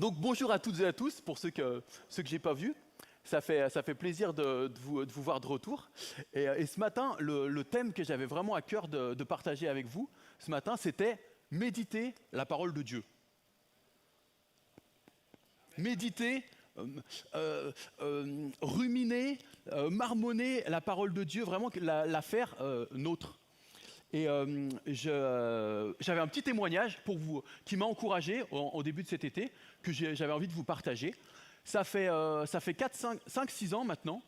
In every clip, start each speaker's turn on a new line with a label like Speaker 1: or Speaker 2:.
Speaker 1: Donc bonjour à toutes et à tous, pour ceux que j'ai pas vus. Ça fait plaisir de vous voir de retour. Et ce matin, le thème que j'avais vraiment à cœur de partager avec vous, ce matin, c'était méditer la parole de Dieu. Méditer, ruminer, marmonner la parole de Dieu, vraiment la faire nôtre. Et j'avais un petit témoignage pour vous qui m'a encouragé au début de cet été, que j'avais envie de vous partager. Ça fait 5-6 ans maintenant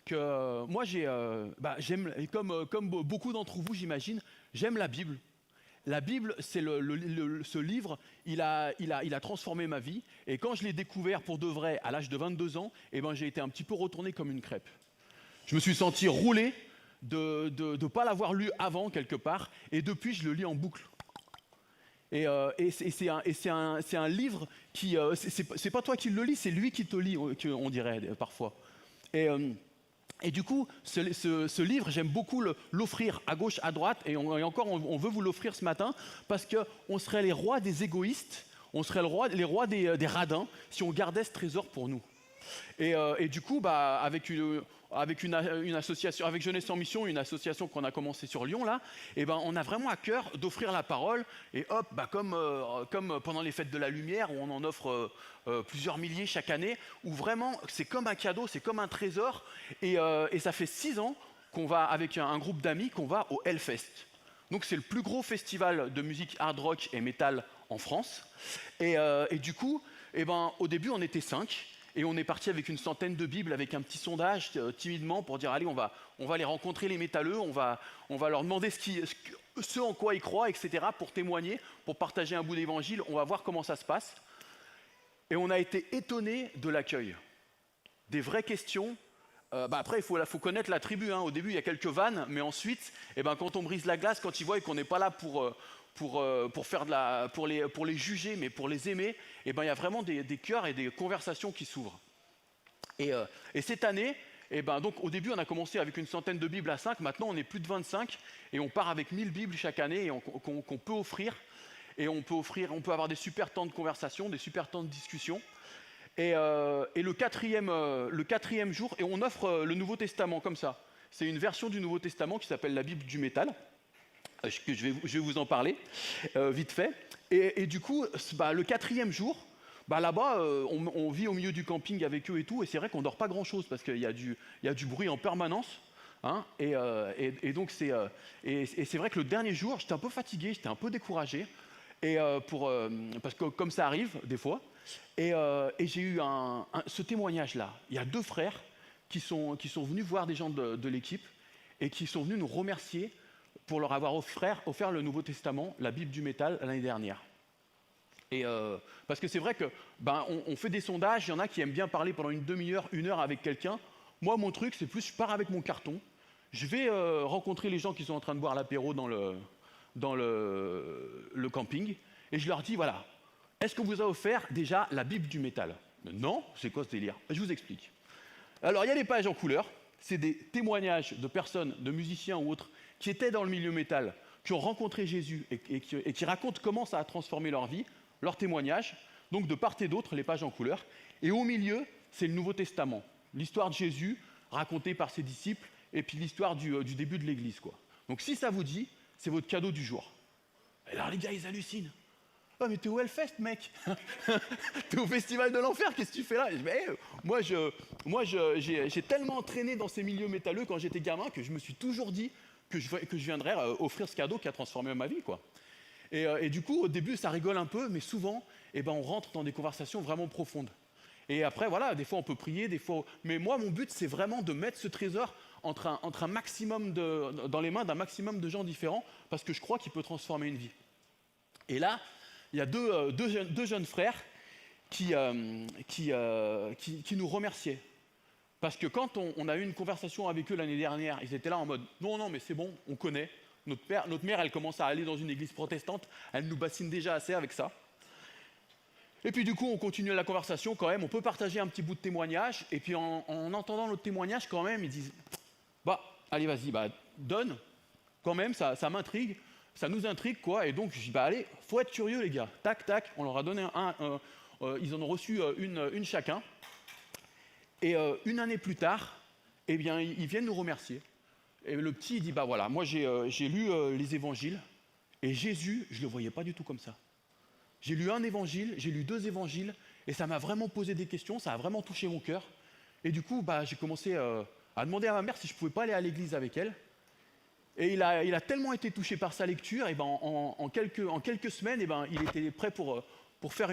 Speaker 1: que moi j'aime, et comme beaucoup d'entre vous j'imagine, j'aime la Bible. La Bible, c'est ce livre, il a transformé ma vie. Et quand je l'ai découvert pour de vrai à l'âge de 22 ans, eh ben, j'ai été un petit peu retourné comme une crêpe. Je me suis senti roulé de ne pas l'avoir lu avant quelque part, et depuis je le lis en boucle. C'est un livre qui, c'est pas toi qui le lis, c'est lui qui te lit, on dirait parfois. Et du coup, ce livre, j'aime beaucoup l'offrir à gauche, à droite, et encore on veut vous l'offrir ce matin, parce qu'on serait les rois des égoïstes, on serait les rois des radins, si on gardait ce trésor pour nous. Et du coup, avec une association, avec Jeunesse en Mission, une association qu'on a commencé sur Lyon là, et ben on a vraiment à cœur d'offrir la parole. Et hop, comme pendant les fêtes de la lumière où on en offre plusieurs milliers chaque année, où vraiment c'est comme un cadeau, c'est comme un trésor. Et ça fait 6 ans qu'on va avec un groupe d'amis qu'on va au Hellfest. Donc c'est le plus gros festival de musique hard rock et metal en France. Et du coup, au début on était 5. Et on est parti avec une centaine de Bibles, avec un petit sondage timidement pour dire allez, on va aller rencontrer les métalleux, on va leur demander ce en quoi ils croient, etc. pour témoigner, pour partager un bout d'évangile. On va voir comment ça se passe. Et on a été étonnés de l'accueil. Des vraies questions. Après, il faut connaître la tribu. Au début, il y a quelques vannes, mais ensuite, quand on brise la glace, quand ils voient qu'on n'est pas là pour les juger, mais pour les aimer, il y a vraiment des cœurs et des conversations qui s'ouvrent. Et cette année, donc au début on a commencé avec une centaine de Bibles à 5, maintenant on est plus de 25 et on part avec 1000 Bibles chaque année qu'on peut offrir. Et on peut avoir des super temps de conversation, des super temps de discussion. Et le quatrième jour, et on offre le Nouveau Testament comme ça. C'est une version du Nouveau Testament qui s'appelle la Bible du métal. Que je vais vous en parler vite fait. Et du coup, le 4e jour, là-bas, on vit au milieu du camping avec eux et tout, et c'est vrai qu'on dort pas grand-chose parce qu'il y a du bruit en permanence. Donc c'est vrai que le dernier jour, j'étais un peu fatigué, j'étais un peu découragé, parce que comme ça arrive des fois. Et j'ai eu ce témoignage-là. Il y a 2 frères qui sont venus voir des gens de l'équipe et qui sont venus nous remercier pour leur avoir offert le Nouveau Testament, la Bible du métal, l'année dernière. Et parce que c'est vrai que on fait des sondages, il y en a qui aiment bien parler pendant une demi-heure, 1 heure avec quelqu'un. Moi, mon truc, c'est plus, je pars avec mon carton, je vais rencontrer les gens qui sont en train de boire l'apéro dans le camping, et je leur dis, voilà, est-ce qu'on vous a offert déjà la Bible du métal? Non, c'est quoi ce délire? Je vous explique. Alors, il y a les pages en couleur, c'est des témoignages de personnes, de musiciens ou autres, qui étaient dans le milieu métal, qui ont rencontré Jésus et qui racontent comment ça a transformé leur vie, leur témoignage, donc de part et d'autre, les pages en couleur. Et au milieu, c'est le Nouveau Testament, l'histoire de Jésus racontée par ses disciples, et puis l'histoire du début de l'Église, quoi. Donc si ça vous dit, c'est votre cadeau du jour. Et alors les gars, ils hallucinent. « Ah mais t'es au Hellfest, mec. T'es au Festival de l'Enfer, qu'est-ce que tu fais là ?» Moi, j'ai tellement traîné dans ces milieux métalleux quand j'étais gamin que je me suis toujours dit que je viendrais offrir ce cadeau qui a transformé ma vie, quoi. Et du coup, au début, ça rigole un peu, mais souvent, on rentre dans des conversations vraiment profondes. Et après, voilà, des fois, on peut prier, des fois... Mais moi, mon but, c'est vraiment de mettre ce trésor entre un maximum dans les mains d'un maximum de gens différents, parce que je crois qu'il peut transformer une vie. Et là, il y a deux jeunes frères qui nous remerciaient. Parce que quand on a eu une conversation avec eux l'année dernière, ils étaient là en mode « Non, mais c'est bon, on connaît. Notre mère, elle commence à aller dans une église protestante. Elle nous bassine déjà assez avec ça. » Et puis du coup, on continue la conversation quand même. On peut partager un petit bout de témoignage. Et puis en entendant notre témoignage quand même, ils disent « Allez, vas-y, donne. Quand même, ça m'intrigue. Ça nous intrigue, quoi. » Et donc, je dis allez, faut être curieux, les gars. Tac, tac. On leur a donné Ils en ont reçu une chacun. Et une année plus tard, eh bien, ils viennent nous remercier. Et le petit, il dit, bah voilà, moi j'ai lu les évangiles, et Jésus, je ne le voyais pas du tout comme ça. J'ai lu un évangile, j'ai lu 2 évangiles, et ça m'a vraiment posé des questions, ça a vraiment touché mon cœur. Et du coup, j'ai commencé à demander à ma mère si je ne pouvais pas aller à l'église avec elle. Et il a tellement été touché par sa lecture, et en quelques semaines, il était prêt pour faire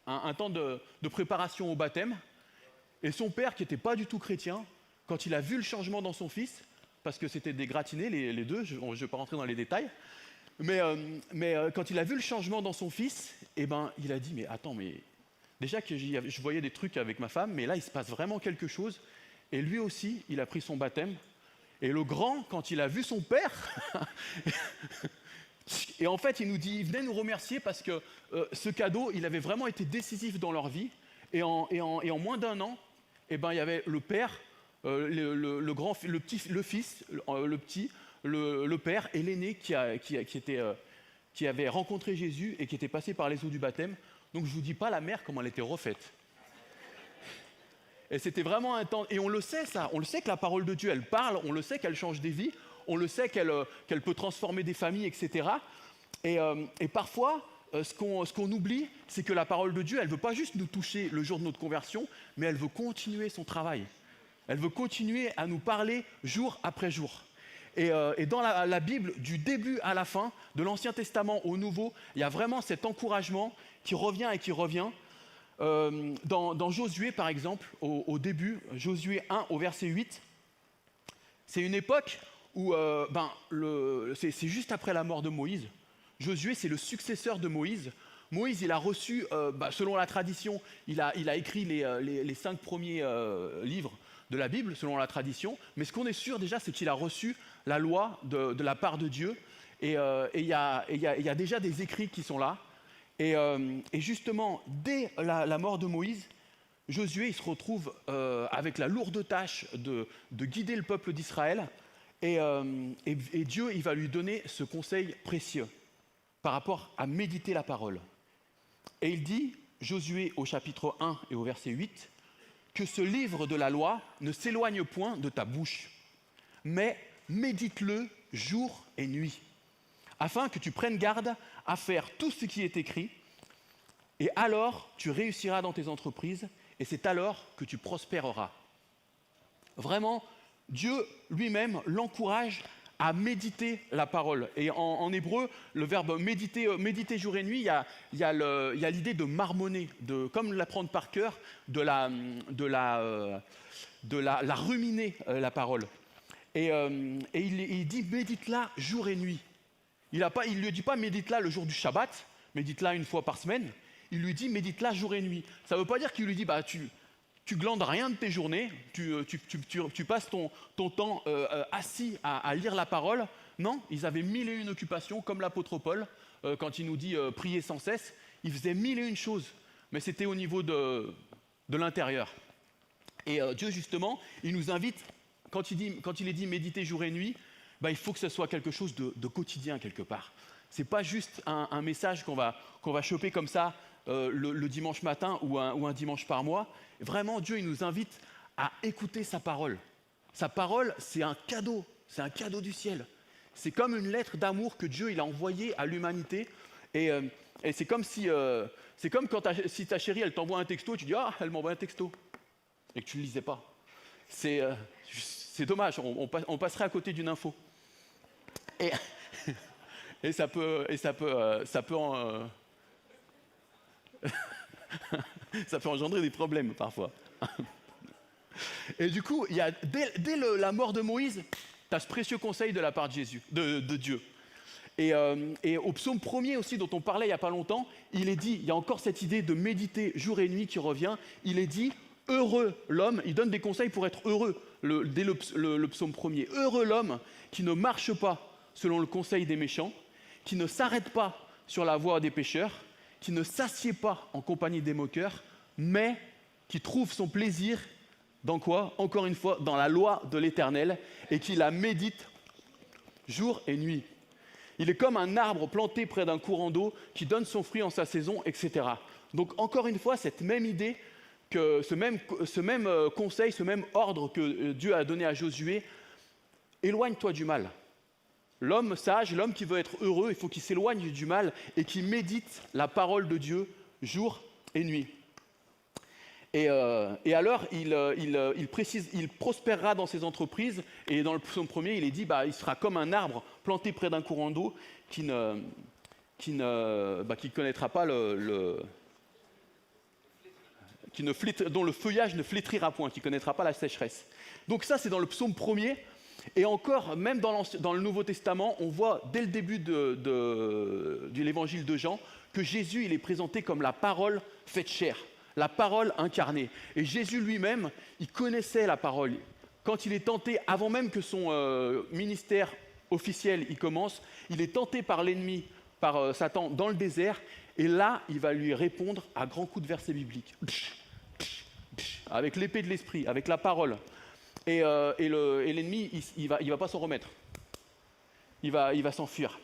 Speaker 1: un temps de préparation au baptême. Et son père, qui n'était pas du tout chrétien, quand il a vu le changement dans son fils, parce que c'était des gratinés les deux, je ne vais pas rentrer dans les détails, mais quand il a vu le changement dans son fils, il a dit, mais attends, mais déjà que je voyais des trucs avec ma femme, mais là il se passe vraiment quelque chose, et lui aussi, il a pris son baptême, et le grand, quand il a vu son père, et en fait il venait nous remercier parce que ce cadeau, il avait vraiment été décisif dans leur vie, et en moins d'1 an, il y avait le père, le grand, le petit, le fils, le petit, le père et l'aîné qui avait rencontré Jésus et qui était passé par les eaux du baptême. Donc je ne vous dis pas la mère comment elle était refaite. Et c'était vraiment un temps. Et on le sait ça, on le sait que la parole de Dieu, elle parle, on le sait qu'elle change des vies, on le sait qu'elle peut transformer des familles, etc. Et parfois, ce qu'on oublie, c'est que la parole de Dieu, elle ne veut pas juste nous toucher le jour de notre conversion, mais elle veut continuer son travail. Elle veut continuer à nous parler jour après jour. Et dans la Bible, du début à la fin, de l'Ancien Testament au Nouveau, il y a vraiment cet encouragement qui revient et qui revient. Dans Josué, par exemple, au début, Josué 1 au verset 8, c'est une époque où c'est juste après la mort de Moïse. Josué, c'est le successeur de Moïse. Moïse, il a reçu, selon la tradition, il a écrit les 5 premiers livres de la Bible, selon la tradition. Mais ce qu'on est sûr déjà, c'est qu'il a reçu la loi de la part de Dieu. Et il y a déjà des écrits qui sont là. Et justement, dès la mort de Moïse, Josué il se retrouve avec la lourde tâche de guider le peuple d'Israël. Et Dieu, il va lui donner ce conseil précieux par rapport à méditer la parole. Et il dit, Josué au chapitre 1 et au verset 8, que ce livre de la loi ne s'éloigne point de ta bouche, mais médite-le jour et nuit, afin que tu prennes garde à faire tout ce qui est écrit, et alors tu réussiras dans tes entreprises, et c'est alors que tu prospéreras. Vraiment, Dieu lui-même l'encourage à méditer la parole. Et en hébreu, le verbe méditer jour et nuit, il y a l'idée de marmonner, comme l'apprendre par cœur, de la ruminer, la parole. Et il dit médite-la jour et nuit. Il ne lui dit pas médite-la le jour du Shabbat, médite-la une fois par semaine. Il lui dit médite-la jour et nuit. Ça ne veut pas dire qu'il lui dit tu glandes rien de tes journées, tu passes ton temps assis à lire la parole. Non, ils avaient 1001 occupations, comme l'apôtre Paul, quand il nous dit prier sans cesse. Ils faisaient 1001 choses, mais c'était au niveau de l'intérieur. Et Dieu, justement, il nous invite, quand il est dit méditer jour et nuit, il faut que ce soit quelque chose de quotidien quelque part. Ce n'est pas juste un message qu'on va choper comme ça le dimanche matin ou un dimanche par mois. Vraiment, Dieu, il nous invite à écouter sa parole. Sa parole, c'est un cadeau du ciel. C'est comme une lettre d'amour que Dieu il a envoyée à l'humanité. Et c'est comme si ta chérie, elle t'envoie un texto, et tu dis « Ah, elle m'envoie un texto », et que tu ne le lisais pas. C'est dommage, on passerait à côté d'une info. Et ça peut engendrer des problèmes parfois. Et du coup, dès la mort de Moïse, tu as ce précieux conseil de la part de Dieu. Et au psaume 1er aussi, dont on parlait il n'y a pas longtemps, il est dit, il y a encore cette idée de méditer jour et nuit qui revient, il est dit, heureux l'homme, il donne des conseils pour être heureux, dès le psaume 1er. Heureux l'homme qui ne marche pas selon le conseil des méchants, qui ne s'arrête pas sur la voie des pécheurs, qui ne s'assied pas en compagnie des moqueurs, mais qui trouve son plaisir dans quoi? Encore une fois, dans la loi de l'Éternel, et qui la médite jour et nuit. Il est comme un arbre planté près d'un courant d'eau qui donne son fruit en sa saison, etc. Donc encore une fois, cette même idée, que ce même conseil, ce même ordre que Dieu a donné à Josué, éloigne-toi du mal. L'homme sage, l'homme qui veut être heureux, il faut qu'il s'éloigne du mal et qu'il médite la parole de Dieu jour et nuit. Et alors, il précise, il prospérera dans ses entreprises. Et dans le psaume premier, il est dit, il sera comme un arbre planté près d'un courant d'eau qui connaîtra pas dont le feuillage ne flétrira point, qui ne connaîtra pas la sécheresse. Donc ça, c'est dans le psaume premier. Et encore, même dans le Nouveau Testament, on voit dès le début de l'évangile de Jean que Jésus, il est présenté comme la parole faite chair, la parole incarnée. Et Jésus lui-même, il connaissait la parole. Quand il est tenté, avant même que son ministère officiel il commence, il est tenté par l'ennemi, par Satan, dans le désert. Et là, il va lui répondre à grands coups de versets bibliques. Avec l'épée de l'esprit, avec la parole. Et l'ennemi, il va pas s'en remettre. Il va s'enfuir.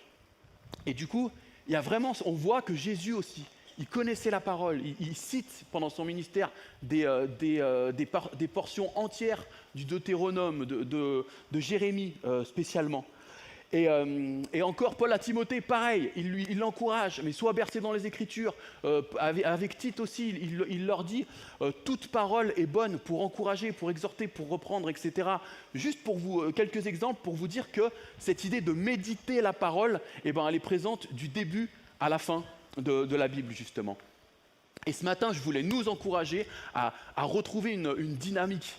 Speaker 1: Et du coup, il y a vraiment, on voit que Jésus aussi, il connaissait la parole. Il cite pendant son ministère des portions entières du Deutéronome, de Jérémie spécialement. Et encore, Paul à Timothée, pareil, il l'encourage, mais sois bercé dans les Écritures. Avec Tite aussi, il leur dit toute parole est bonne pour encourager, pour exhorter, pour reprendre, etc. Juste pour vous, quelques exemples pour vous dire que cette idée de méditer la parole, elle est présente du début à la fin de la Bible, justement. Et ce matin, je voulais nous encourager à retrouver une dynamique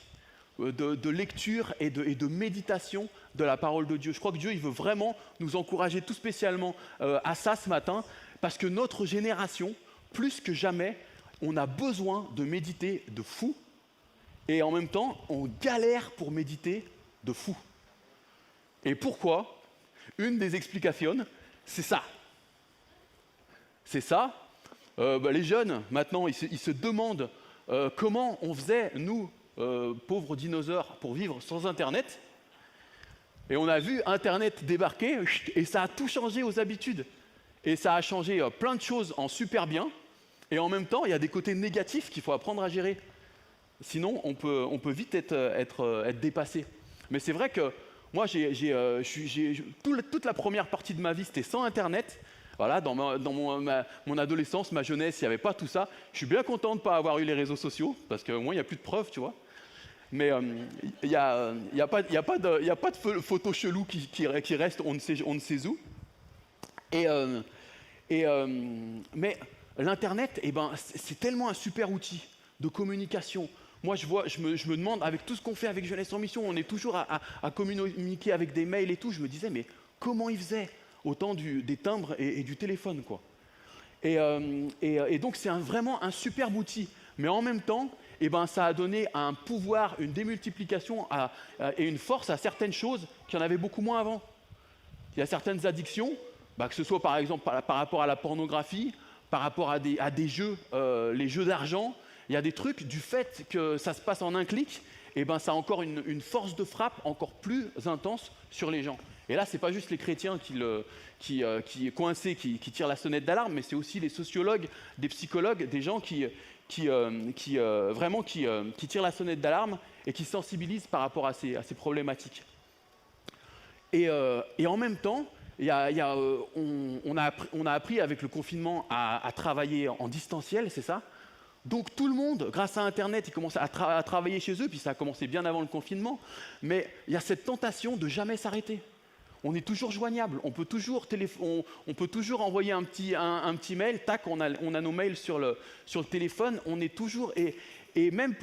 Speaker 1: de lecture et de méditation de la parole de Dieu. Je crois que Dieu, il veut vraiment nous encourager tout spécialement à ça ce matin, parce que notre génération, plus que jamais, on a besoin de méditer de fou, et en même temps, on galère pour méditer de fou. Et pourquoi? Une des explications, c'est ça. C'est ça. Les jeunes, maintenant, ils se demandent comment on faisait, nous, pauvres dinosaures, pour vivre sans Internet. Et on a vu Internet débarquer et ça a tout changé aux habitudes. Et ça a changé plein de choses en super bien. Et en même temps, il y a des côtés négatifs qu'il faut apprendre à gérer. Sinon, on peut vite être dépassé. Mais c'est vrai que moi, toute la première partie de ma vie, c'était sans Internet. Voilà, dans mon adolescence, ma jeunesse, il n'y avait pas tout ça. Je suis bien content de ne pas avoir eu les réseaux sociaux, parce qu'au moins, il n'y a plus de preuves, tu vois. Mais il n'y a pas de photos cheloues qui restent, on ne sait où. Mais l'Internet, c'est tellement un super outil de communication. Moi, je me demande, avec tout ce qu'on fait avec Jeunesse en Mission, on est toujours à communiquer avec des mails et tout. Je me disais, mais comment ils faisaient au temps des timbres et du téléphone, quoi. Et donc, c'est vraiment un superbe outil. Mais en même temps, ça a donné un pouvoir, une démultiplication et une force à certaines choses qu'il y en avait beaucoup moins avant. Il y a certaines addictions, que ce soit par exemple par rapport à la pornographie, par rapport à des jeux, les jeux d'argent. Il y a des trucs, du fait que ça se passe en un clic, ça a encore une force de frappe encore plus intense sur les gens. Et là, ce n'est pas juste les chrétiens qui coincés, qui tirent la sonnette d'alarme, mais c'est aussi les sociologues, des psychologues, des gens qui tirent la sonnette d'alarme et qui sensibilisent par rapport à ces problématiques. Et en même temps, on a appris avec le confinement à travailler en distanciel, c'est ça? Donc tout le monde, grâce à Internet, il commence à travailler chez eux, puis ça a commencé bien avant le confinement, mais il y a cette tentation de jamais s'arrêter. On est toujours joignable, on peut toujours envoyer un petit mail, tac, on a nos mails sur le téléphone, on est toujours, et même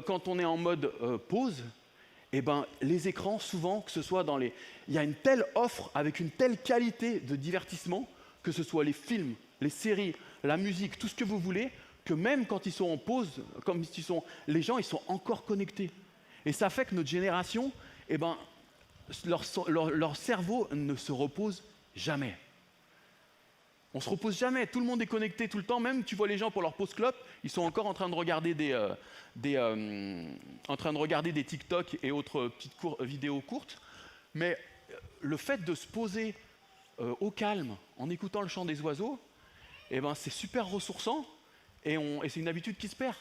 Speaker 1: quand on est en mode pause, les écrans, souvent, que ce soit il y a une telle offre avec une telle qualité de divertissement, que ce soit les films, les séries, la musique, tout ce que vous voulez, que même quand ils sont en pause, les gens, ils sont encore connectés. Et ça fait que notre génération, leur cerveau ne se repose jamais. On ne se repose jamais, tout le monde est connecté tout le temps, même tu vois les gens pour leur pause clope, ils sont encore en train de regarder des TikTok et autres petites vidéos courtes. Mais le fait de se poser au calme, en écoutant le chant des oiseaux, c'est super ressourçant. et c'est une habitude qui se perd.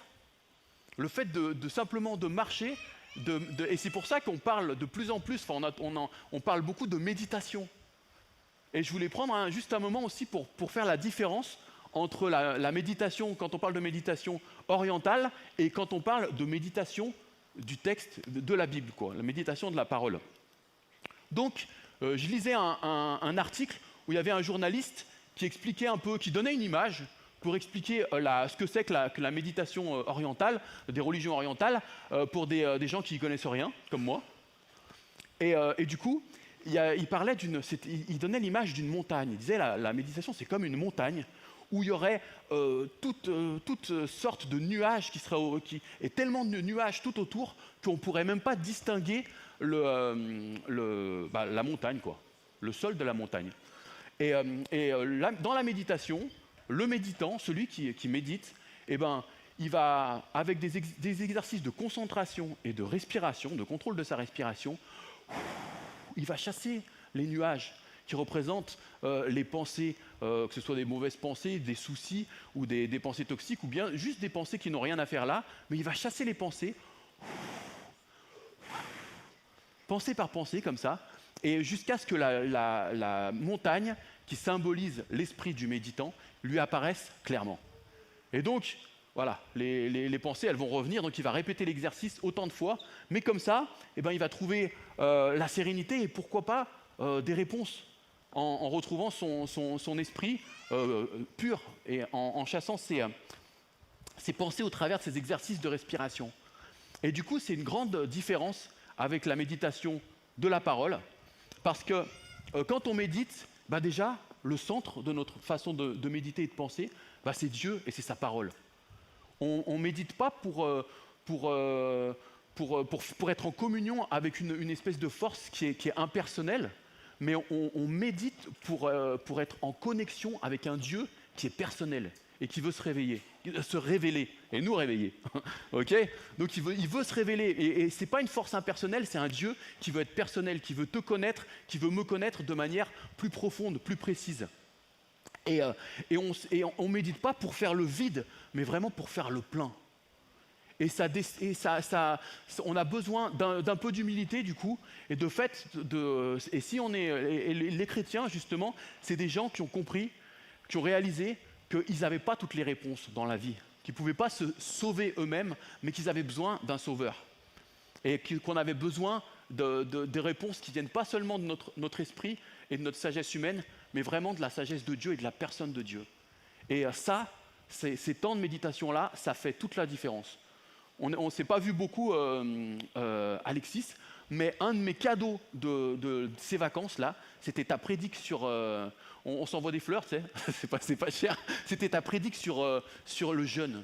Speaker 1: Le fait de simplement de marcher, et c'est pour ça qu'on parle de plus en plus, on parle beaucoup de méditation. Et je voulais prendre juste un moment aussi pour faire la différence entre la méditation, quand on parle de méditation orientale, et quand on parle de méditation du texte de la Bible, quoi, la méditation de la parole. Donc, je lisais un article où il y avait un journaliste qui expliquait un peu, qui donnait une image pour expliquer ce que c'est que la méditation orientale, des religions orientales, pour des gens qui n'y connaissent rien, comme moi. Et du coup, il parlait il donnait l'image d'une montagne. Il disait la méditation, c'est comme une montagne où il y aurait toutes sortes de nuages et tellement de nuages tout autour qu'on ne pourrait même pas distinguer la montagne, quoi, le sol de la montagne. Là, dans la méditation, le méditant, celui qui médite, eh ben, il va, avec des exercices de concentration et de respiration, de contrôle de sa respiration, il va chasser les nuages qui représentent les pensées, que ce soit des mauvaises pensées, des soucis ou des pensées toxiques, ou bien juste des pensées qui n'ont rien à faire là, mais il va chasser les pensées, pensée par pensée, comme ça, et jusqu'à ce que la montagne, qui symbolise l'esprit du méditant, lui apparaisse clairement. Et donc, voilà, les pensées, elles vont revenir, donc il va répéter l'exercice autant de fois, mais comme ça, eh ben, il va trouver la sérénité et pourquoi pas des réponses en retrouvant son esprit pur et en chassant ses pensées au travers de ces exercices de respiration. Et du coup, c'est une grande différence avec la méditation de la parole, parce que quand on médite, bah déjà, le centre de notre façon de méditer et de penser, bah c'est Dieu et c'est sa parole. On ne médite pas pour être en communion avec une espèce de force qui est impersonnelle, mais on médite pour être en connexion avec un Dieu qui est personnel et qui veut se révéler et nous réveiller. Ok ? Donc il veut se révéler et ce n'est pas une force impersonnelle, c'est un Dieu qui veut être personnel, qui veut te connaître, qui veut me connaître de manière plus profonde, plus précise. Et on ne médite pas pour faire le vide, mais vraiment pour faire le plein. Et on a besoin d'un peu d'humilité du coup, et de fait, et si on est, et les chrétiens justement, c'est des gens qui ont compris, qui ont réalisé qu'ils n'avaient pas toutes les réponses dans la vie, qu'ils ne pouvaient pas se sauver eux-mêmes, mais qu'ils avaient besoin d'un sauveur. Et qu'on avait besoin de réponses qui viennent pas seulement de notre esprit et de notre sagesse humaine, mais vraiment de la sagesse de Dieu et de la personne de Dieu. Et ça, ces temps de méditation-là, ça fait toute la différence. On ne s'est pas vu beaucoup, Alexis, mais un de mes cadeaux de ces vacances-là, c'était ta prédique sur... on s'envoie des fleurs, tu sais, c'est pas cher. C'était ta prédique sur le jeûne.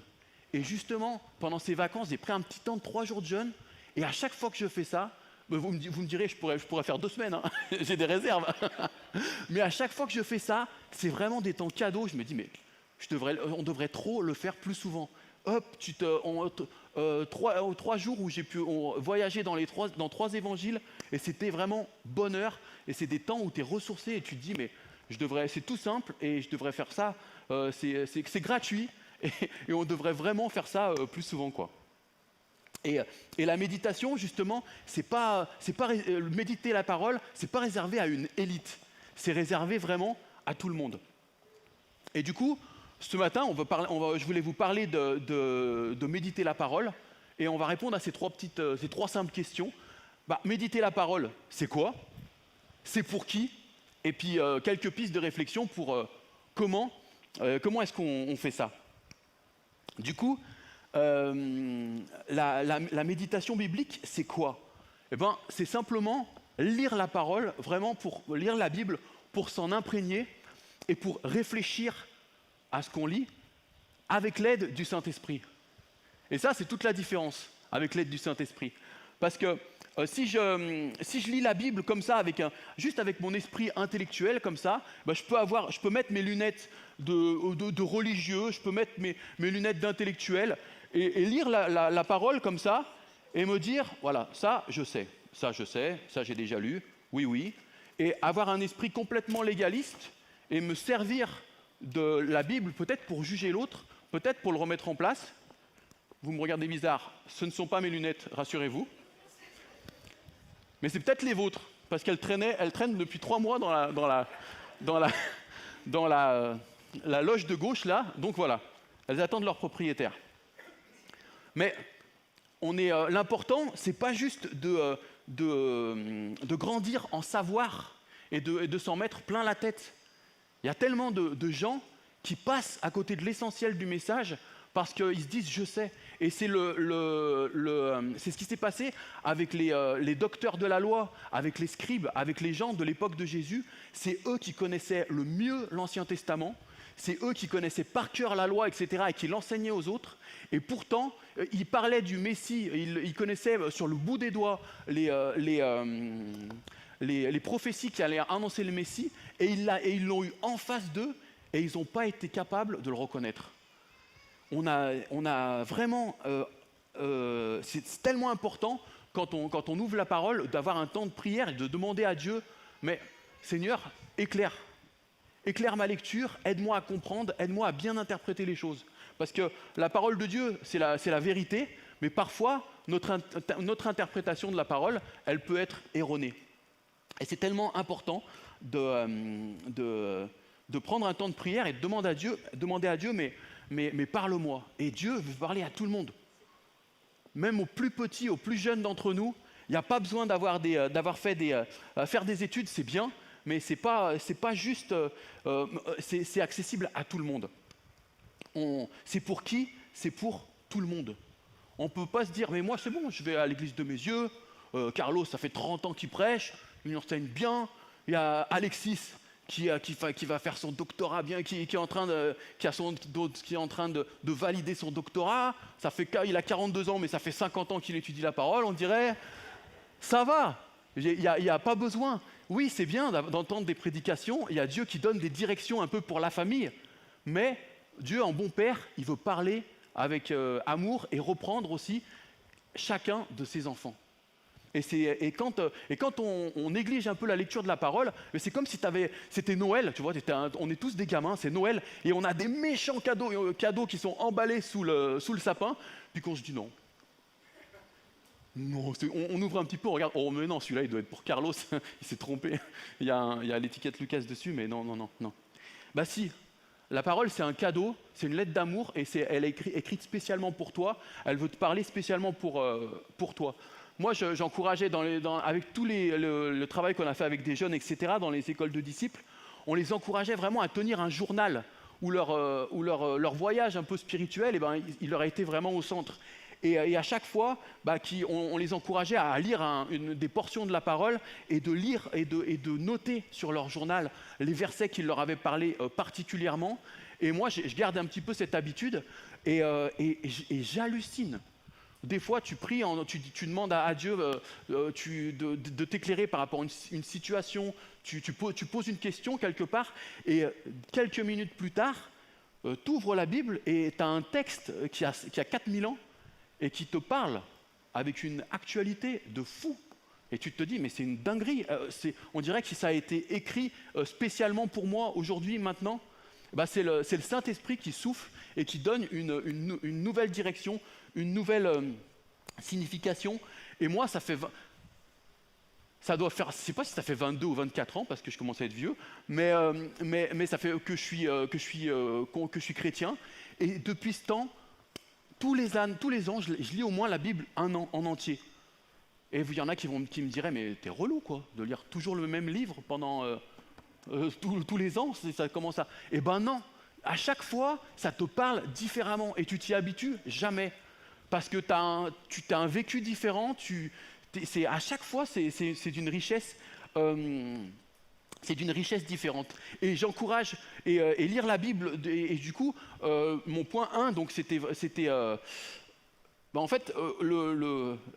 Speaker 1: Et justement, pendant ces vacances, j'ai pris un petit temps de 3 jours de jeûne, et à chaque fois que je fais ça, vous me direz, je pourrais faire 2 semaines, hein. J'ai des réserves. Mais à chaque fois que je fais ça, c'est vraiment des temps cadeaux. Je me dis, mais on devrait trop le faire plus souvent. Hop, 3 jours où j'ai pu voyager dans 3 évangiles, et c'était vraiment bonheur. Et c'est des temps où tu es ressourcé et tu te dis, mais c'est tout simple et je devrais faire ça. C'est gratuit et on devrait vraiment faire ça plus souvent, quoi. Et la méditation, justement, méditer la parole, c'est pas réservé à une élite. C'est réservé vraiment à tout le monde. Et du coup, ce matin, je voulais vous parler de méditer la parole, et on va répondre à ces 3 simples questions. Méditer la parole, c'est quoi ? C'est pour qui ? Et puis quelques pistes de réflexion pour comment est-ce qu'on fait ça. Du coup, la méditation biblique, c'est quoi ? Eh bien, c'est simplement lire la parole, vraiment pour lire la Bible, pour s'en imprégner et pour réfléchir à ce qu'on lit avec l'aide du Saint-Esprit. Et ça, c'est toute la différence avec l'aide du Saint-Esprit. Parce que si je lis la Bible comme ça, juste avec mon esprit intellectuel comme ça, je peux mettre mes lunettes de religieux, je peux mettre mes lunettes d'intellectuel et lire la parole comme ça et me dire, voilà, ça je sais, ça j'ai déjà lu, oui, et avoir un esprit complètement légaliste et me servir de la Bible peut-être pour juger l'autre, peut-être pour le remettre en place. Vous me regardez bizarre, ce ne sont pas mes lunettes, rassurez-vous. Mais c'est peut-être les vôtres, parce qu'elles traînent depuis 3 mois dans la loge de gauche, là. Donc voilà, elles attendent leur propriétaire. Mais l'important, c'est pas juste de grandir en savoir et de s'en mettre plein la tête. Il y a tellement de gens qui passent à côté de l'essentiel du message parce qu'ils se disent « je sais ». Et c'est c'est ce qui s'est passé avec les docteurs de la loi, avec les scribes, avec les gens de l'époque de Jésus. C'est eux qui connaissaient le mieux l'Ancien Testament, c'est eux qui connaissaient par cœur la loi, etc., et qui l'enseignaient aux autres. Et pourtant, ils parlaient du Messie, ils connaissaient sur le bout des doigts les prophéties qui allaient annoncer le Messie, et ils l'ont eu en face d'eux, et ils n'ont pas été capables de le reconnaître. On a vraiment, c'est tellement important quand on ouvre la parole d'avoir un temps de prière et de demander à Dieu, mais Seigneur, éclaire ma lecture, aide-moi à comprendre, aide-moi à bien interpréter les choses. Parce que la parole de Dieu, c'est la vérité, mais parfois notre interprétation de la parole, elle peut être erronée. Et c'est tellement important de prendre un temps de prière et de demander à Dieu, mais parle-moi. Et Dieu veut parler à tout le monde. Même aux plus petits, aux plus jeunes d'entre nous, il n'y a pas besoin faire des études, c'est bien, mais c'est pas juste, c'est accessible à tout le monde. C'est pour qui? C'est pour tout le monde. On ne peut pas se dire, mais moi c'est bon, je vais à l'église de mes yeux, Carlos, ça fait 30 ans qu'il prêche, il enseigne bien, il y a Alexis, qui va faire son doctorat bien, qui est en train de valider son doctorat. Il a 42 ans, mais ça fait 50 ans qu'il étudie la parole. On dirait, ça va, il n'y a pas besoin. Oui, c'est bien d'entendre des prédications. Il y a Dieu qui donne des directions un peu pour la famille. Mais Dieu, en bon père, il veut parler avec amour et reprendre aussi chacun de ses enfants. Et quand on néglige un peu la lecture de la parole, c'est comme si c'était Noël, tu vois, on est tous des gamins, c'est Noël, et on a des méchants cadeaux qui sont emballés sous le sapin, puis qu'on se dit non. Non, on ouvre un petit peu, on regarde, oh mais non, celui-là il doit être pour Carlos, il s'est trompé, il y a l'étiquette Lucas dessus, mais non. Bah si, la parole c'est un cadeau, c'est une lettre d'amour, et elle est écrite spécialement pour toi, elle veut te parler spécialement pour toi. Moi, j'encourageais avec tout le travail qu'on a fait avec des jeunes, etc., dans les écoles de disciples, on les encourageait vraiment à tenir un journal où leur voyage un peu spirituel, il leur a été vraiment au centre. Et à chaque fois, on les encourageait à lire des portions de la parole et de lire et de noter sur leur journal les versets qui leur avaient parlé particulièrement. Et moi, je garde un petit peu cette habitude et j'hallucine. Des fois, tu pries, tu demandes à Dieu de t'éclairer par rapport à une situation, tu poses une question quelque part, et quelques minutes plus tard, tu ouvres la Bible et tu as un texte qui a 4000 ans et qui te parle avec une actualité de fou. Et tu te dis, mais c'est une dinguerie, on dirait que ça a été écrit spécialement pour moi aujourd'hui, maintenant. C'est le Saint-Esprit qui souffle et qui donne une nouvelle direction, une nouvelle signification. Et moi, ça doit faire, je ne sais pas si ça fait 22 ou 24 ans, parce que je commence à être vieux, mais ça fait que je suis chrétien. Et depuis ce temps, tous les ans, je lis au moins la Bible un an en entier. Et il y en a qui me diraient, mais t'es relou, quoi, de lire toujours le même livre pendant tous les ans, ça commence à... Eh ben non, à chaque fois, ça te parle différemment et tu t'y habitues jamais. Parce que tu as un vécu différent, à chaque fois, c'est d'une richesse... c'est d'une richesse différente. Et j'encourage et lire la Bible. Et du coup, mon point 1, donc c'était en fait,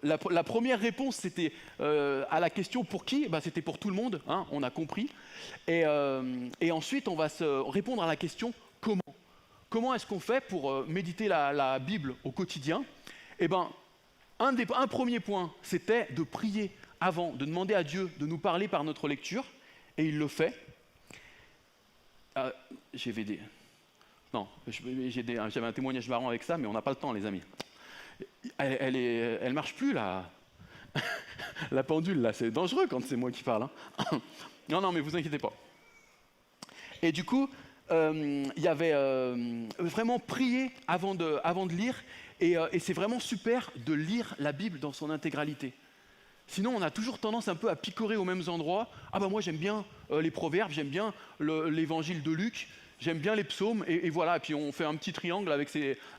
Speaker 1: la première réponse, c'était à la question pour qui, c'était pour tout le monde, hein, on a compris. Et ensuite, on va se répondre à la question comment. Comment est-ce qu'on fait pour méditer la Bible au quotidien? Un premier point, c'était de prier avant, de demander à Dieu de nous parler par notre lecture. Et il le fait. GVD. Non, j'avais un témoignage marrant avec ça, mais on n'a pas le temps, les amis. Elle marche plus, là. La pendule, là, c'est dangereux quand c'est moi qui parle. Hein. Non, mais vous inquiétez pas. Et du coup, il y avait vraiment prier avant de lire, et c'est vraiment super de lire la Bible dans son intégralité. Sinon, on a toujours tendance un peu à picorer aux mêmes endroits. Ah bah moi j'aime bien les proverbes, j'aime bien l'évangile de Luc, j'aime bien les psaumes, et voilà. Et puis on fait un petit triangle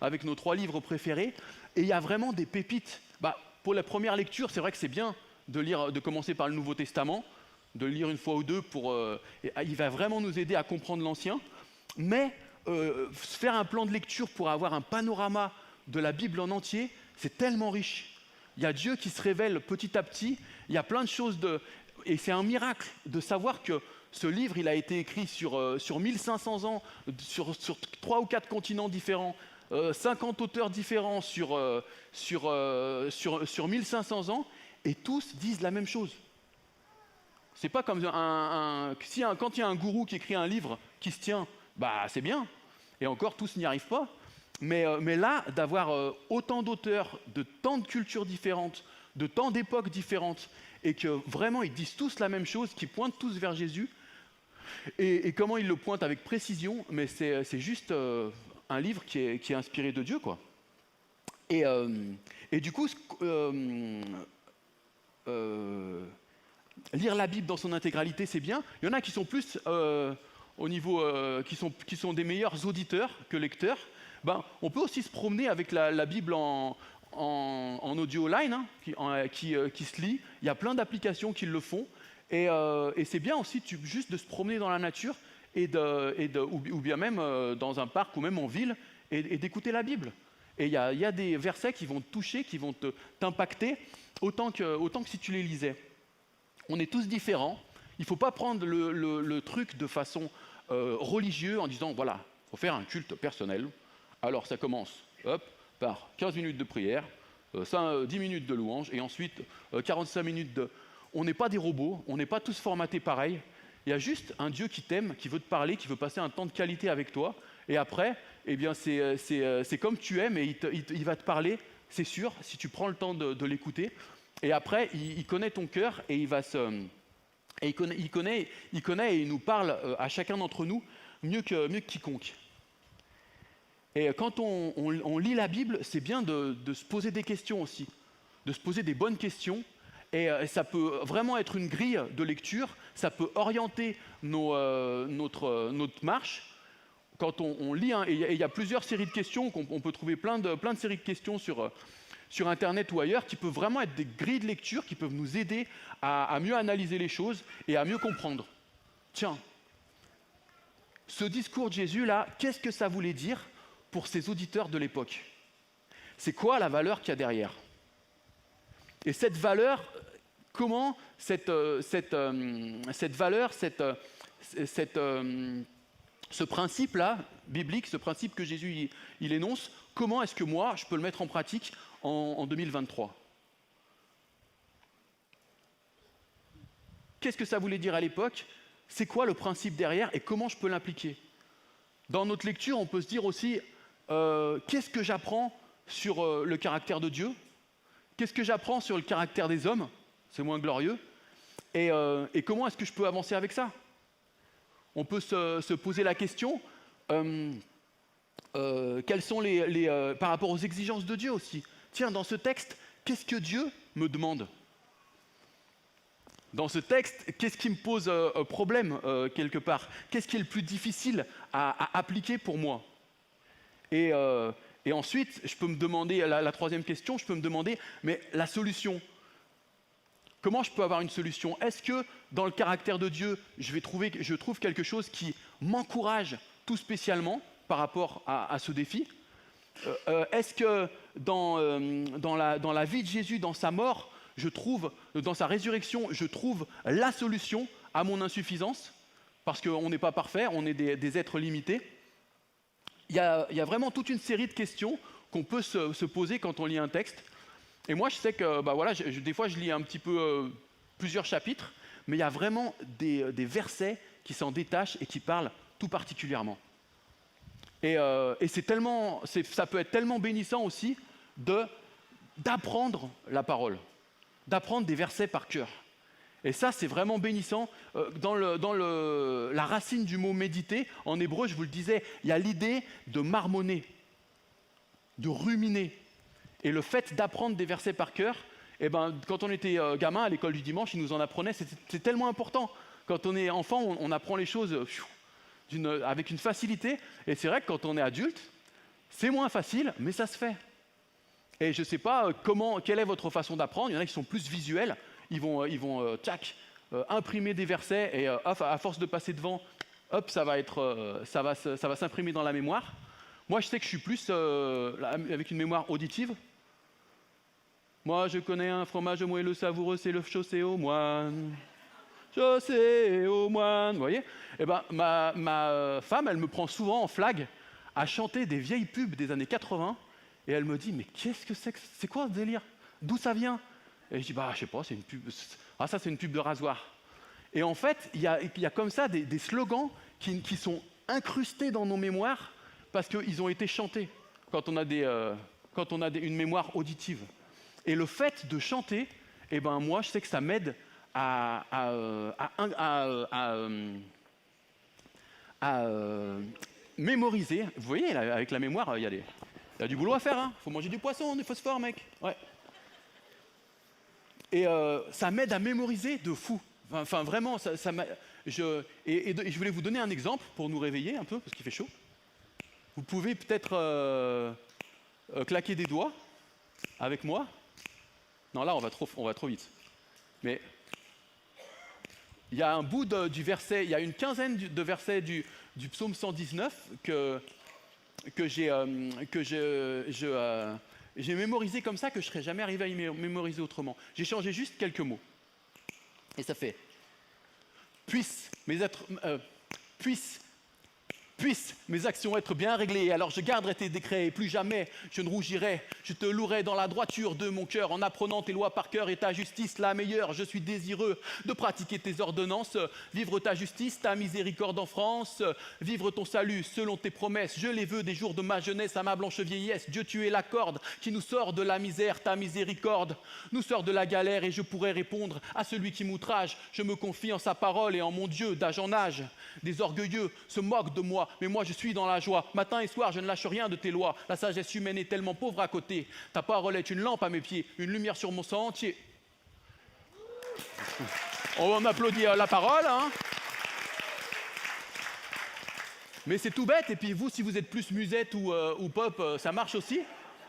Speaker 1: avec nos 3 livres préférés. Et il y a vraiment des pépites. Bah, pour la première lecture, c'est vrai que c'est bien de commencer par le Nouveau Testament, de le lire une fois ou deux il va vraiment nous aider à comprendre l'Ancien. Mais faire un plan de lecture pour avoir un panorama de la Bible en entier, c'est tellement riche. Il y a Dieu qui se révèle petit à petit, il y a plein de choses et c'est un miracle de savoir que ce livre, il a été écrit sur 1500 ans, sur 3 ou 4 continents différents, 50 auteurs différents sur 1500 ans, et tous disent la même chose. C'est pas comme quand il y a un gourou qui écrit un livre qui se tient, bah c'est bien, et encore tous n'y arrivent pas. Mais là, d'avoir autant d'auteurs, de tant de cultures différentes, de tant d'époques différentes, et que vraiment ils disent tous la même chose, qu'ils pointent tous vers Jésus, et comment ils le pointent avec précision, mais c'est juste un livre qui est inspiré de Dieu, quoi. Et du coup, lire la Bible dans son intégralité, c'est bien. Il y en a qui sont plus au niveau, qui sont des meilleurs auditeurs que lecteurs. Ben, on peut aussi se promener avec la Bible en audio line, hein, qui se lit. Il y a plein d'applications qui le font. Et c'est bien aussi juste de se promener dans la nature ou bien même dans un parc ou même en ville et d'écouter la Bible. Et il y a des versets qui vont te toucher, qui vont t'impacter autant que si tu les lisais. On est tous différents. Il ne faut pas prendre le truc de façon religieuse en disant, voilà, il faut faire un culte personnel. Alors ça commence par 15 minutes de prière, 10 minutes de louange, et ensuite 45 minutes de... On n'est pas des robots, on n'est pas tous formatés pareil. Il y a juste un Dieu qui t'aime, qui veut te parler, qui veut passer un temps de qualité avec toi. Et après, eh bien, c'est comme tu aimes, et il va te parler, c'est sûr, si tu prends le temps de l'écouter. Et après, il connaît ton cœur, et il connaît et il nous parle à chacun d'entre nous mieux que quiconque. Et quand on lit la Bible, c'est bien de se poser des questions aussi, de se poser des bonnes questions. Et ça peut vraiment être une grille de lecture, ça peut orienter notre marche. Quand on lit, hein, et il y a plusieurs séries de questions, on peut trouver plein de séries de questions sur Internet ou ailleurs, qui peuvent vraiment être des grilles de lecture, qui peuvent nous aider à mieux analyser les choses et à mieux comprendre. Tiens, ce discours de Jésus là, qu'est-ce que ça voulait dire pour ses auditeurs de l'époque? C'est quoi la valeur qu'il y a derrière? Et cette valeur, comment cette valeur, ce principe-là, biblique, ce principe que Jésus il énonce, comment est-ce que moi, je peux le mettre en pratique en 2023? Qu'est-ce que ça voulait dire à l'époque? C'est quoi le principe derrière et comment je peux l'impliquer? Dans notre lecture, on peut se dire aussi, qu'est-ce que j'apprends sur le caractère de Dieu? Qu'est-ce que j'apprends sur le caractère des hommes? C'est moins glorieux. Et comment est-ce que je peux avancer avec ça? On peut se poser la question, quelles sont par rapport aux exigences de Dieu aussi. Tiens, dans ce texte, qu'est-ce que Dieu me demande? Dans ce texte, qu'est-ce qui me pose problème quelque part? Qu'est-ce qui est le plus difficile à appliquer pour moi? Et ensuite, je peux me demander, la troisième question, je peux me demander, mais la solution, comment je peux avoir une solution? Est-ce que dans le caractère de Dieu, je trouve quelque chose qui m'encourage tout spécialement par rapport à ce défi? Est-ce que dans la vie de Jésus, dans sa mort, dans sa résurrection, je trouve la solution à mon insuffisance? Parce qu'on n'est pas parfait, on est des êtres limités. Il y a vraiment toute une série de questions qu'on peut se poser quand on lit un texte. Et moi, je sais que des fois, je lis un petit peu plusieurs chapitres, mais il y a vraiment des versets qui s'en détachent et qui parlent tout particulièrement. Et ça peut être tellement bénissant aussi d'apprendre la parole, d'apprendre des versets par cœur. Et ça, c'est vraiment bénissant. La racine du mot méditer, en hébreu, je vous le disais, il y a l'idée de marmonner, de ruminer. Et le fait d'apprendre des versets par cœur, quand on était gamin à l'école du dimanche, ils nous en apprenaient, c'est tellement important. Quand on est enfant, on apprend les choses avec une facilité. Et c'est vrai que quand on est adulte, c'est moins facile, mais ça se fait. Et je ne sais pas quelle est votre façon d'apprendre. Il y en a qui sont plus visuels. Ils vont imprimer des versets et à force de passer devant, hop, ça va s'imprimer dans la mémoire. Moi, je sais que je suis plus avec une mémoire auditive. Moi, je connais un fromage moelleux savoureux, c'est le chaussé aux moines. Chaussé aux moines, vous voyez. Ma femme, elle me prend souvent en flag à chanter des vieilles pubs des années 80 et elle me dit, mais qu'est-ce que c'est quoi ce délire? D'où ça vient? Et je dis, je sais pas, c'est une pub. Ah, ça, c'est une pub de rasoir. Et en fait, il y a comme ça des slogans qui sont incrustés dans nos mémoires parce qu'ils ont été chantés quand on a une mémoire auditive. Et le fait de chanter, moi, je sais que ça m'aide à mémoriser. Vous voyez, là, avec la mémoire, il y a du boulot à faire. Il faut manger du poisson, du phosphore, mec. Ouais. Et ça m'aide à mémoriser de fou. Enfin, vraiment, je voulais vous donner un exemple pour nous réveiller un peu, parce qu'il fait chaud. Vous pouvez peut-être claquer des doigts avec moi. Non, là, on va trop vite. Mais il y a un bout du verset, il y a une quinzaine de versets du psaume 119 que j'ai mémorisé comme ça, que je ne serais jamais arrivé à y mémoriser autrement. J'ai changé juste quelques mots. Et ça fait « Puissent mes actions être bien réglées, alors je garderai tes décrets et plus jamais je ne rougirai. Je te louerai dans la droiture de mon cœur en apprenant tes lois par cœur et ta justice la meilleure. Je suis désireux de pratiquer tes ordonnances, vivre ta justice, ta miséricorde en France, vivre ton salut selon tes promesses. Je les veux des jours de ma jeunesse à ma blanche vieillesse. Dieu, tu es la corde qui nous sort de la misère, ta miséricorde nous sort de la galère et je pourrais répondre à celui qui m'outrage. Je me confie en sa parole et en mon Dieu d'âge en âge. Des orgueilleux se moquent de moi, mais moi je suis dans la joie. Matin et soir, je ne lâche rien de tes lois. La sagesse humaine est tellement pauvre à côté. Ta parole est une lampe à mes pieds, une lumière sur mon sang entier. On applaudit la parole, hein. Mais c'est tout bête. Et puis vous, si vous êtes plus musette ou pop, ça marche aussi.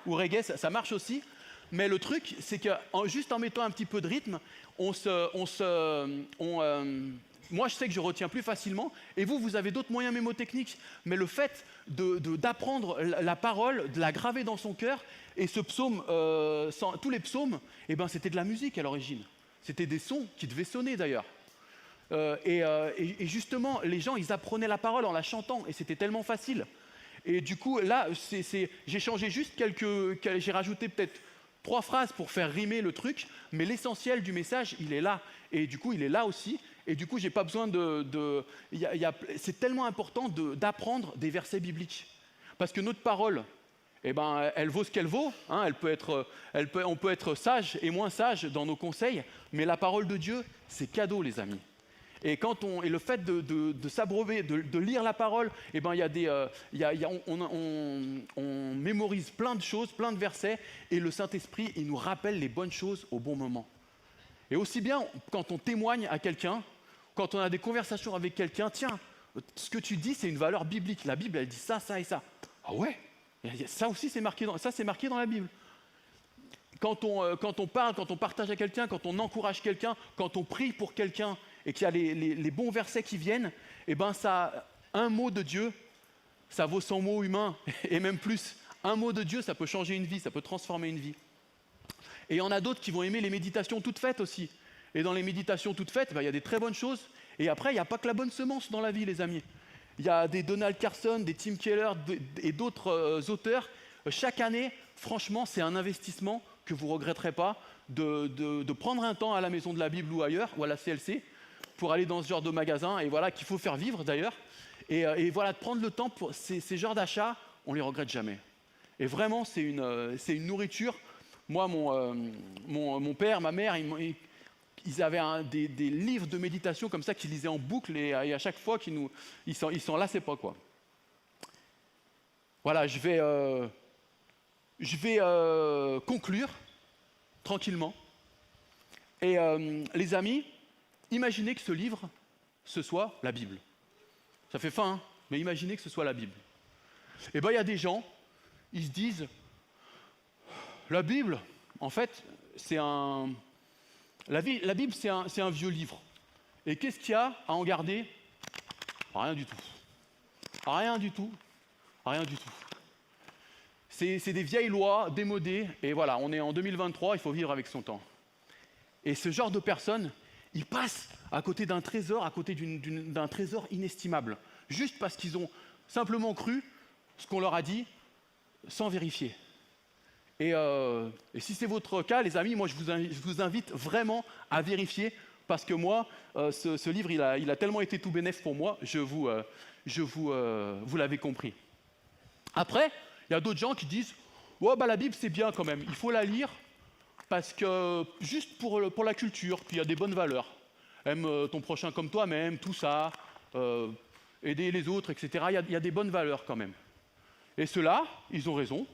Speaker 1: Ou reggae, ça marche aussi. Mais le truc, c'est que juste en mettant un petit peu de rythme, moi, je sais que je retiens plus facilement, et vous avez d'autres moyens mémotechniques. Mais le fait d'apprendre la parole, de la graver dans son cœur, et ce psaume, tous les psaumes, c'était de la musique à l'origine. C'était des sons qui devaient sonner d'ailleurs. Et justement, les gens, ils apprenaient la parole en la chantant, et c'était tellement facile. Et du coup, là, j'ai changé juste j'ai rajouté peut-être 3 phrases pour faire rimer le truc, mais l'essentiel du message, il est là. Et du coup, il est là aussi. Et du coup, j'ai pas besoin c'est tellement important d'apprendre des versets bibliques. Parce que notre parole, elle vaut ce qu'elle vaut. Hein, on peut être sage et moins sage dans nos conseils, mais la parole de Dieu, c'est cadeau, les amis. Et le fait de s'abreuver, de lire la parole, on mémorise plein de choses, plein de versets, et le Saint-Esprit, il nous rappelle les bonnes choses au bon moment. Et aussi bien quand on témoigne à quelqu'un, quand on a des conversations avec quelqu'un, tiens, ce que tu dis, c'est une valeur biblique. La Bible, elle dit ça, ça et ça. Ah ouais, ça aussi, c'est marqué dans la Bible. Quand on parle, quand on partage à quelqu'un, quand on encourage quelqu'un, quand on prie pour quelqu'un et qu'il y a les bons versets qui viennent, un mot de Dieu, ça vaut 100 mots humains et même plus. Un mot de Dieu, ça peut changer une vie, ça peut transformer une vie. Et il y en a d'autres qui vont aimer les méditations toutes faites aussi. Et dans les méditations toutes faites, il y a des très bonnes choses. Et après, il n'y a pas que la bonne semence dans la vie, les amis. Il y a des Donald Carson, des Tim Keller et d'autres auteurs. Chaque année, franchement, c'est un investissement que vous ne regretterez pas de prendre un temps à la Maison de la Bible ou ailleurs, ou à la CLC, pour aller dans ce genre de magasin, et voilà, qu'il faut faire vivre d'ailleurs. Et voilà, de prendre le temps pour ces genres d'achats, on ne les regrette jamais. Et vraiment, c'est une nourriture. Moi, mon père, ma mère, ils avaient des livres de méditation comme ça qu'ils lisaient en boucle et à chaque fois ils s'en lassaient pas, quoi. Voilà, je vais conclure tranquillement. Et les amis, imaginez que ce livre, ce soit la Bible. Ça fait fin, hein, mais imaginez que ce soit la Bible. Et bien, il y a des gens, ils se disent, la Bible, en fait, la Bible, c'est un vieux livre. Et qu'est-ce qu'il y a à en garder? Rien du tout. Rien du tout. Rien du tout. C'est des vieilles lois démodées, et voilà, on est en 2023, il faut vivre avec son temps. Et ce genre de personnes, ils passent à côté d'un trésor, d'un trésor inestimable, juste parce qu'ils ont simplement cru ce qu'on leur a dit, sans vérifier. Et si c'est votre cas, les amis, moi je vous invite vraiment à vérifier, parce que moi, ce livre, il a tellement été tout bénef pour moi, vous l'avez compris. Après, il y a d'autres gens qui disent « Ouais, bah, la Bible, c'est bien quand même, il faut la lire, parce que juste pour la culture, puis il y a des bonnes valeurs. Aime ton prochain comme toi-même, tout ça, aider les autres, etc. Il y a des bonnes valeurs quand même. » Et ceux-là, ils ont raison.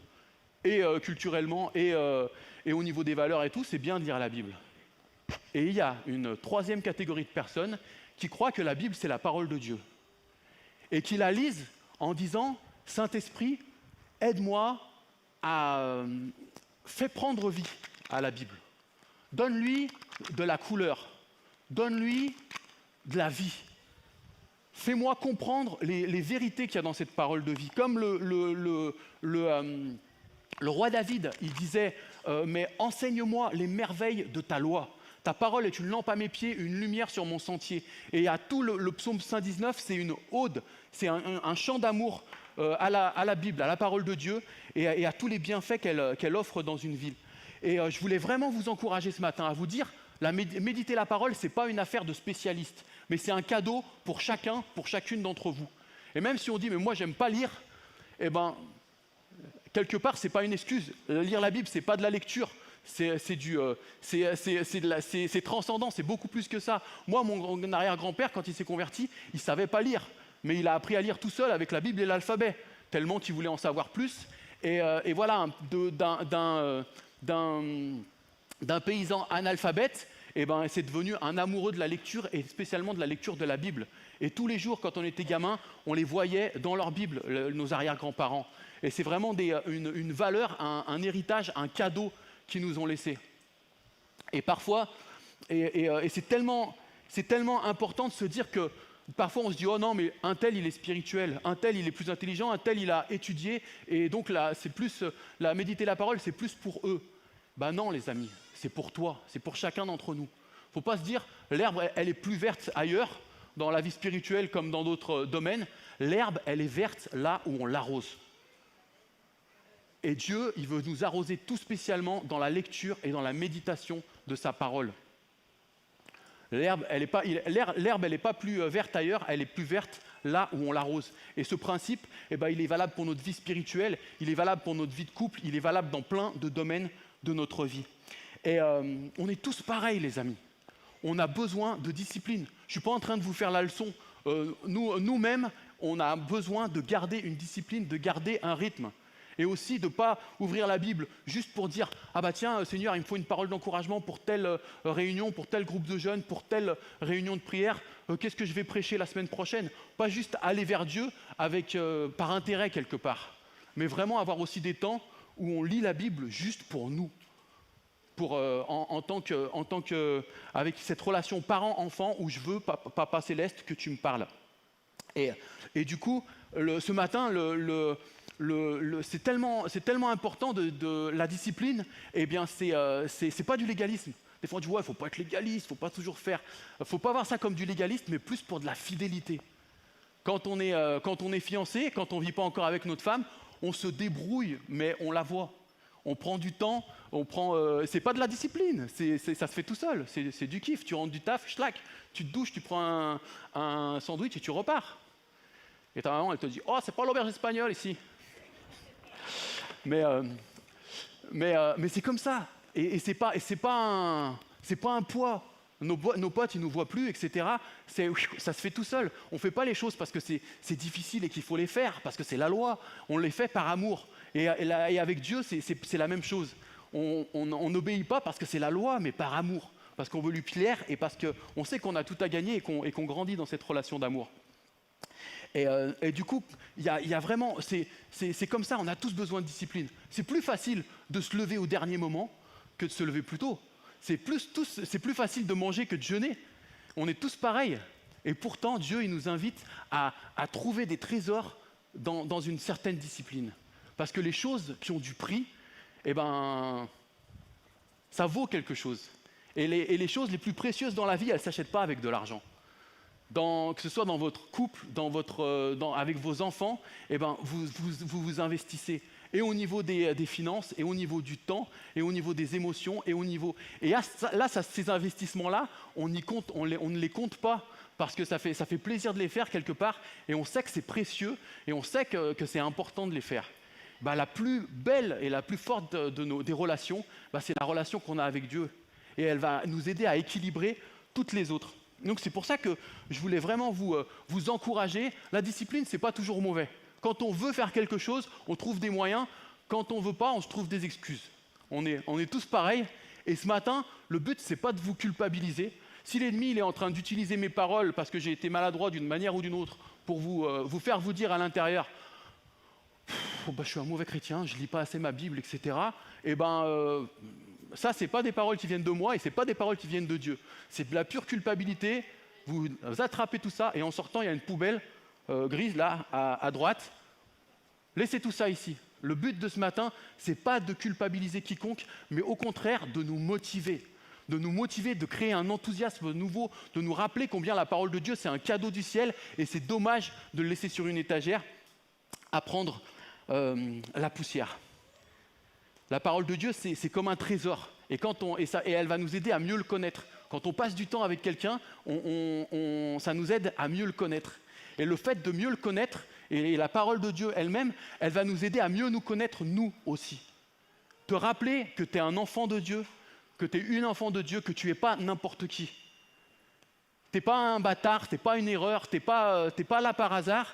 Speaker 1: Et culturellement, et au niveau des valeurs et tout, c'est bien de lire la Bible. Et il y a une troisième catégorie de personnes qui croient que la Bible, c'est la parole de Dieu. Et qui la lisent en disant « Saint-Esprit, aide-moi à faire prendre vie à la Bible. Donne-lui de la couleur. Donne-lui de la vie. Fais-moi comprendre les vérités qu'il y a dans cette parole de vie. » Comme le roi David, il disait « Mais enseigne-moi les merveilles de ta loi. Ta parole est une lampe à mes pieds, une lumière sur mon sentier. » Et à tout le psaume 119, c'est une ode, c'est un chant d'amour à la Bible, à la parole de Dieu et à tous les bienfaits qu'elle offre dans une ville. Et je voulais vraiment vous encourager ce matin à vous dire, méditer la parole, ce n'est pas une affaire de spécialiste, mais c'est un cadeau pour chacun, pour chacune d'entre vous. Et même si on dit « mais moi, j'aime pas lire », eh ben, quelque part, ce n'est pas une excuse. Lire la Bible, ce n'est pas de la lecture, c'est transcendant, c'est beaucoup plus que ça. Moi, mon arrière-grand-père, quand il s'est converti, il ne savait pas lire, mais il a appris à lire tout seul avec la Bible et l'alphabet, tellement qu'il voulait en savoir plus. Et voilà, d'un paysan analphabète, eh ben, c'est devenu un amoureux de la lecture et spécialement de la lecture de la Bible. Et tous les jours, quand on était gamin, on les voyait dans leur Bible, nos arrière-grands-parents. Et c'est vraiment une valeur, un héritage, un cadeau qu'ils nous ont laissé. Et parfois, c'est tellement important de se dire que parfois on se dit « Oh non, mais un tel, il est spirituel, un tel, il est plus intelligent, un tel, il a étudié, et donc là, c'est plus, méditer la parole, c'est plus pour eux. » Ben non, les amis, c'est pour toi, c'est pour chacun d'entre nous. Il ne faut pas se dire « L'herbe, elle est plus verte ailleurs, dans la vie spirituelle comme dans d'autres domaines. L'herbe, elle est verte là où on l'arrose. » Et Dieu, il veut nous arroser tout spécialement dans la lecture et dans la méditation de sa parole. L'herbe, elle n'est pas plus verte ailleurs, elle est plus verte là où on l'arrose. Et ce principe, eh ben, il est valable pour notre vie spirituelle, il est valable pour notre vie de couple, il est valable dans plein de domaines de notre vie. Et on est tous pareils, les amis. On a besoin de discipline. Je ne suis pas en train de vous faire la leçon. Nous-mêmes, on a besoin de garder une discipline, de garder un rythme. Et aussi de ne pas ouvrir la Bible juste pour dire « Ah bah tiens, Seigneur, il me faut une parole d'encouragement pour telle réunion, pour tel groupe de jeunes, pour telle réunion de prière. Qu'est-ce que je vais prêcher la semaine prochaine ?» Pas juste aller vers Dieu par intérêt quelque part, mais vraiment avoir aussi des temps où on lit la Bible juste pour nous, avec cette relation parent-enfant où je veux, Papa Céleste, que tu me parles. Et du coup, ce matin, c'est tellement important de la discipline, eh bien c'est pas du légalisme. Des fois on dit ouais, faut pas être légaliste, faut pas toujours faire, faut pas voir ça comme du légalisme, mais plus pour de la fidélité. Quand on est fiancé, quand on vit pas encore avec notre femme, on se débrouille, mais on la voit. On prend du temps, c'est pas de la discipline, ça se fait tout seul, c'est du kiff. Tu rentres du taf, schlac, tu te douches, tu prends un sandwich et tu repars. Et ta maman, elle te dit « Oh, c'est pas l'auberge espagnole ici !» Mais c'est comme ça. Et c'est pas un poids. Nos potes, ils nous voient plus, etc. Ça se fait tout seul. On fait pas les choses parce que c'est difficile et qu'il faut les faire, parce que c'est la loi. On les fait par amour. Et avec Dieu, c'est la même chose. On n'obéit pas parce que c'est la loi, mais par amour. Parce qu'on veut lui plaire et parce qu'on sait qu'on a tout à gagner et qu'on grandit dans cette relation d'amour. Et du coup, il y a vraiment, c'est comme ça, on a tous besoin de discipline. C'est plus facile de se lever au dernier moment que de se lever plus tôt. C'est plus facile de manger que de jeûner. On est tous pareils. Et pourtant, Dieu, il nous invite à trouver des trésors dans une certaine discipline. Parce que les choses qui ont du prix, eh ben, ça vaut quelque chose. Et les choses les plus précieuses dans la vie, elles ne s'achètent pas avec de l'argent. Que ce soit dans votre couple, avec vos enfants, eh ben, vous investissez. Et au niveau des finances, et au niveau du temps, et au niveau des émotions, et là, ces investissements-là, on ne les compte pas, parce que ça fait plaisir de les faire quelque part, et on sait que c'est précieux, et on sait que c'est important de les faire. Bah, la plus belle et la plus forte des relations, c'est la relation qu'on a avec Dieu. Et elle va nous aider à équilibrer toutes les autres. Donc c'est pour ça que je voulais vraiment vous encourager. La discipline, ce n'est pas toujours mauvais. Quand on veut faire quelque chose, on trouve des moyens. Quand on ne veut pas, on se trouve des excuses. On est tous pareils. Et ce matin, le but, ce n'est pas de vous culpabiliser. Si l'ennemi il est en train d'utiliser mes paroles parce que j'ai été maladroit d'une manière ou d'une autre pour vous faire vous dire à l'intérieur je suis un mauvais chrétien, je ne lis pas assez ma Bible, etc. Ça, ce n'est pas des paroles qui viennent de moi et ce n'est pas des paroles qui viennent de Dieu. C'est de la pure culpabilité. Vous attrapez tout ça et en sortant, il y a une poubelle grise là, à droite. Laissez tout ça ici. Le but de ce matin, ce n'est pas de culpabiliser quiconque, mais au contraire de nous motiver. De nous motiver, de créer un enthousiasme nouveau, de nous rappeler combien la parole de Dieu, c'est un cadeau du ciel et c'est dommage de le laisser sur une étagère à prendre la poussière. La parole de Dieu, c'est comme un trésor. Et elle va nous aider à mieux le connaître. Quand on passe du temps avec quelqu'un, ça nous aide à mieux le connaître. Et le fait de mieux le connaître, et la parole de Dieu elle-même, elle va nous aider à mieux nous connaître, nous aussi. Te rappeler que tu es un enfant de Dieu, que tu es une enfant de Dieu, que tu n'es pas n'importe qui. Tu n'es pas un bâtard, tu n'es pas une erreur, tu n'es pas là par hasard.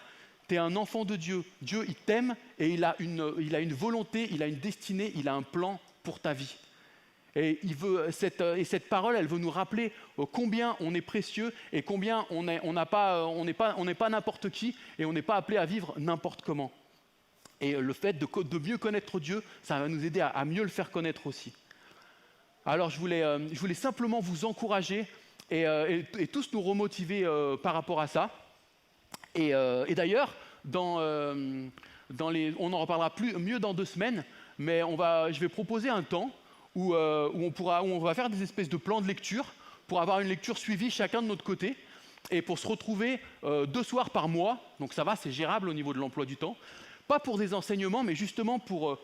Speaker 1: Tu es un enfant de Dieu. Dieu, il t'aime et il a une volonté, il a une destinée, il a un plan pour ta vie. Et cette parole, elle veut nous rappeler combien on est précieux et combien on n'est pas n'importe qui et on n'est pas appelé à vivre n'importe comment. Et le fait de mieux connaître Dieu, ça va nous aider à mieux le faire connaître aussi. Alors je voulais simplement vous encourager et tous nous remotiver par rapport à ça. Et d'ailleurs, on en reparlera mieux dans 2 semaines, mais je vais proposer un temps où on va faire des espèces de plans de lecture pour avoir une lecture suivie chacun de notre côté et pour se retrouver 2 soirs par mois. Donc ça va, c'est gérable au niveau de l'emploi du temps. Pas pour des enseignements, mais justement pour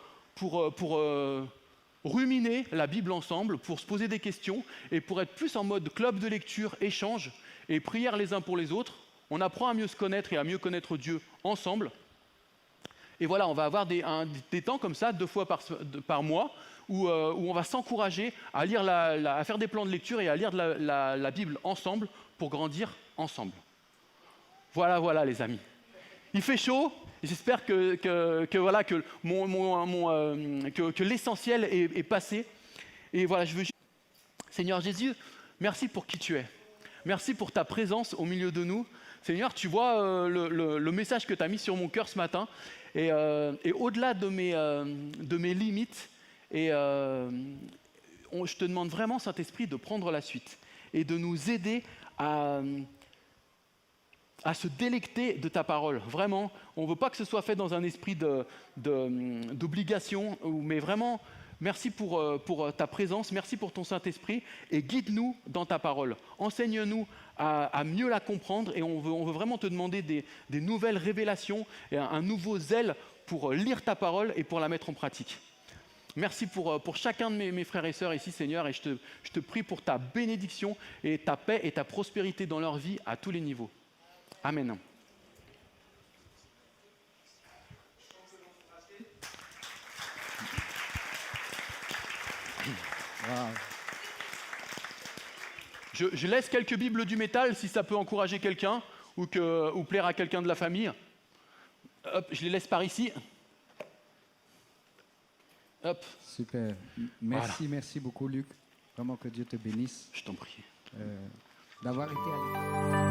Speaker 1: ruminer la Bible ensemble, pour se poser des questions et pour être plus en mode club de lecture, échange et prière les uns pour les autres. On apprend à mieux se connaître et à mieux connaître Dieu ensemble. Et voilà, on va avoir des temps comme ça, 2 fois par mois, où on va s'encourager à lire à faire des plans de lecture et à lire la Bible ensemble pour grandir ensemble. Voilà les amis. Il fait chaud. J'espère que l'essentiel est passé. Et voilà, je veux juste... Seigneur Jésus, merci pour qui tu es. Merci pour ta présence au milieu de nous. Seigneur, tu vois le message que tu as mis sur mon cœur ce matin. Et au-delà de mes limites, je te demande vraiment, Saint-Esprit, de prendre la suite et de nous aider à se délecter de ta parole. Vraiment, on ne veut pas que ce soit fait dans un esprit d'obligation, mais vraiment, merci pour ta présence, merci pour ton Saint-Esprit, et guide-nous dans ta parole. Enseigne-nous à mieux la comprendre, et on veut vraiment te demander des nouvelles révélations, et un nouveau zèle pour lire ta parole et pour la mettre en pratique. Merci pour chacun de mes frères et sœurs ici, Seigneur, et je te prie pour ta bénédiction et ta paix et ta prospérité dans leur vie à tous les niveaux. Amen.
Speaker 2: Wow.
Speaker 1: Je laisse quelques Bibles du métal si ça peut encourager quelqu'un ou plaire à quelqu'un de la famille. Hop, je les laisse par ici. Hop.
Speaker 2: Super. Merci beaucoup, Luc. Vraiment que Dieu te bénisse
Speaker 1: Je t'en prie.
Speaker 2: d'avoir été à l'écoute.